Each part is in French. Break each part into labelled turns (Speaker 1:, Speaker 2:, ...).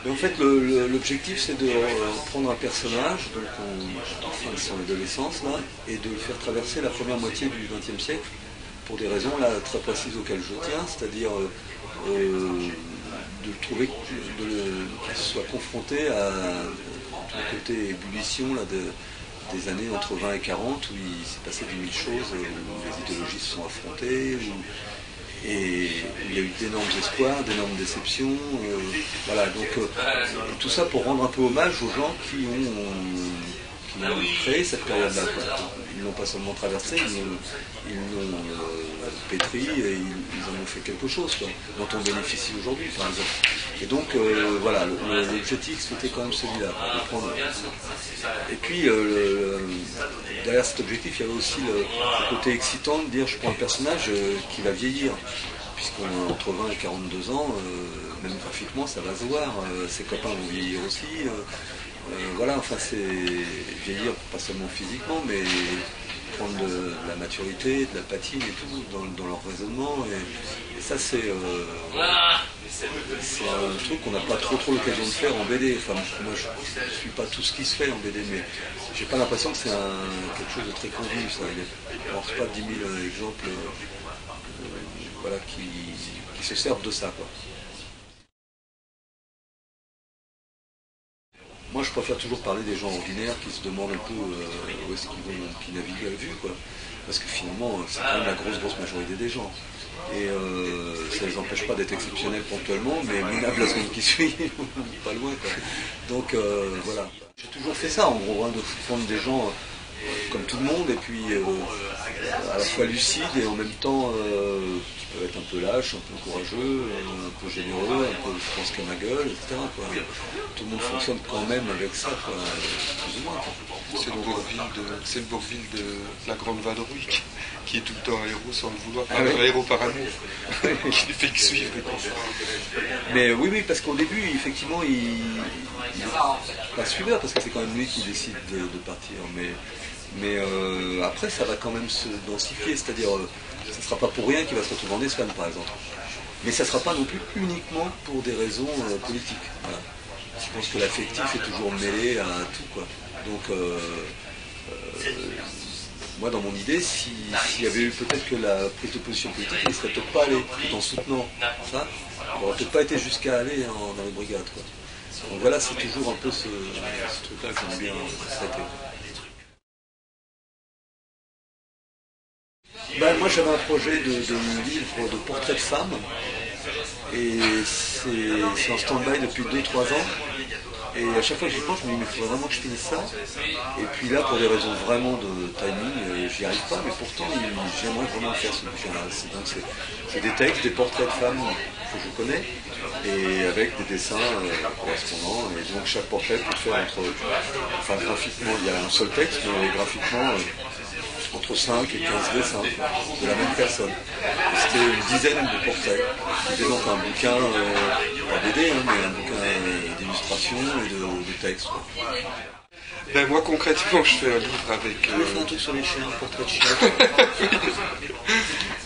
Speaker 1: Mais en fait, l'objectif, c'est de prendre un personnage, donc en fin de son adolescence, là, et de le faire traverser la première moitié du XXe siècle, pour des raisons là, très précises auxquelles je tiens, c'est-à-dire de le trouver, qu'il soit confronté à tout le côté ébullition là, des années entre 20 et 40, où il s'est passé 10 000 choses, où les idéologies se sont affrontées, et il y a eu d'énormes espoirs, d'énormes déceptions. Voilà, donc tout ça pour rendre un peu hommage aux gens qui ont créé cette période-là. Ils n'ont pas seulement traversé, ils l'ont pétri et ils en ont fait quelque chose, quoi, dont on bénéficie aujourd'hui, par exemple. Et donc, voilà, l'objectif, c'était quand même celui-là. Et puis, derrière cet objectif, il y avait aussi le côté excitant de dire, je prends un personnage qui va vieillir. Puisqu'on a entre 20 et 42 ans, même graphiquement, ça va se voir. Ses copains vont vieillir aussi. Voilà, enfin, c'est vieillir, pas seulement physiquement, mais prendre de la maturité, de la patine et tout dans leur raisonnement. Et ça, c'est un truc qu'on n'a pas trop l'occasion de faire en BD. Enfin, moi, je ne suis pas tout ce qui se fait en BD, mais j'ai pas l'impression que c'est quelque chose de très convenu. Ça. Il ne pense pas 10 000 exemples voilà, qui se servent de ça, quoi. Moi, je préfère toujours parler des gens ordinaires qui se demandent un peu où est-ce qu'ils vont, qui naviguent à vue, quoi. Parce que finalement, c'est quand même la grosse majorité des gens. Et ça ne les empêche pas d'être exceptionnels ponctuellement, mais minables la seconde qui suit, pas loin, quoi. Donc, voilà. J'ai toujours fait ça, en gros, hein, de prendre des gens comme tout le monde, et puis à la fois lucides et en même temps qui peuvent être un peu lâches, un peu courageux, un peu généreux, un peu je pense qu'à ma gueule, etc. Quoi. Tout le monde fonctionne quand même avec ça, quoi, plus ou moins.
Speaker 2: C'est le Bourvil de la Grande Vadrouille qui est tout le temps un héros sans le vouloir,
Speaker 1: un
Speaker 2: héros par amour, qui ne fait que suivre.
Speaker 1: Mais oui, parce qu'au début, effectivement, il pas suiveur, parce que c'est quand même lui qui décide de partir, mais après ça va quand même se densifier, c'est-à-dire ça ne sera pas pour rien qu'il va se retrouver en Espagne, par exemple. Mais ça ne sera pas non plus uniquement pour des raisons politiques. Voilà. Je pense que l'affectif est toujours mêlé à tout, quoi. Donc moi, dans mon idée, s'il y avait eu peut-être que la prise de position politique, il ne serait peut-être pas allé, tout en soutenant ça, il n'aurait peut-être pas été jusqu'à aller dans les brigades, quoi. Donc voilà, c'est toujours un peu ce truc-là que j'aime bien traiter. Ben, moi, j'avais un projet de livre de portraits de femmes, et c'est en stand-by depuis 2-3 ans. Et à chaque fois que j'y pense, je me dis, mais il faudrait vraiment que je finisse ça. Et puis là, pour des raisons vraiment de timing, j'y arrive pas, mais pourtant, j'aimerais vraiment faire ce bouquin-là. Donc c'est des textes, des portraits de femmes que je connais, et avec des dessins correspondants. Et donc chaque portrait peut faire enfin graphiquement, il y a un seul texte, mais graphiquement, entre 5 et 15 dessins de la même personne. C'était une dizaine de portraits. C'était donc un bouquin, pas BD, hein, mais un bouquin d'illustration et de texte.
Speaker 2: Ben moi concrètement je fais un livre avec...
Speaker 1: Tu veux faire un truc sur les chiens, un portrait de chien?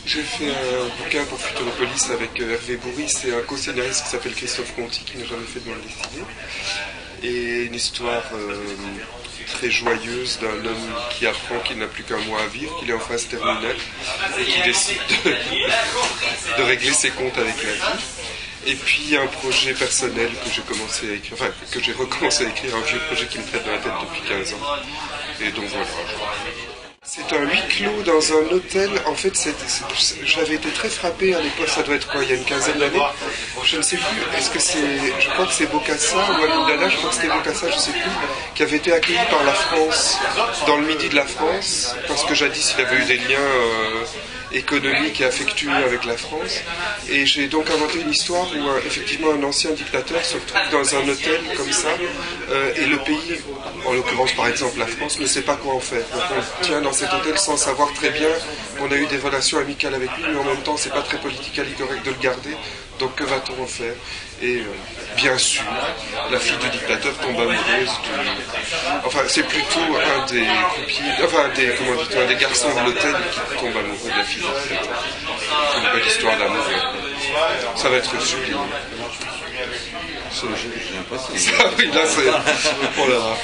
Speaker 2: J'ai fait un bouquin pour Futuropolis avec Hervé Bourri, c'est un co-scénariste qui s'appelle Christophe Conti, qui n'a jamais fait de bande dessinée. Et une histoire très joyeuse d'un homme qui apprend qu'il n'a plus qu'un mois à vivre, qu'il est en phase terminale et qui décide de régler ses comptes avec la vie. Et puis un projet personnel que j'ai commencé à écrire, enfin que j'ai recommencé à écrire, un vieux projet qui me traite dans la tête depuis 15 ans. Et donc voilà. C'est un huis clos dans un hôtel. En fait, j'avais été très frappé à l'époque, ça doit être quoi, il y a une quinzaine d'années. Je ne sais plus, est-ce que c'est, je crois que c'est Bokassa ou Amindala, je crois que c'était Bokassa, je ne sais plus, qui avait été accueilli par la France, dans le midi de la France, parce que jadis il avait eu des liens économique et affectueux avec la France. Et j'ai donc inventé une histoire où effectivement un ancien dictateur se retrouve dans un hôtel comme ça, et le pays, en l'occurrence par exemple la France, ne sait pas quoi en faire. Donc on tient dans cet hôtel sans savoir très bien qu'on a eu des relations amicales avec lui, mais en même temps c'est pas très politically correct de le garder. Donc que va-t-on en faire? Et bien sûr, la fille du dictateur tombe amoureuse Enfin, c'est plutôt un des croupiers, enfin un des garçons de l'hôtel qui tombe amoureux de la fille du dictateur. C'est une belle histoire d'amour. Ça va être sublime.
Speaker 1: J'ai l'impression.
Speaker 2: Ça, oui, là, c'est... Oh là là.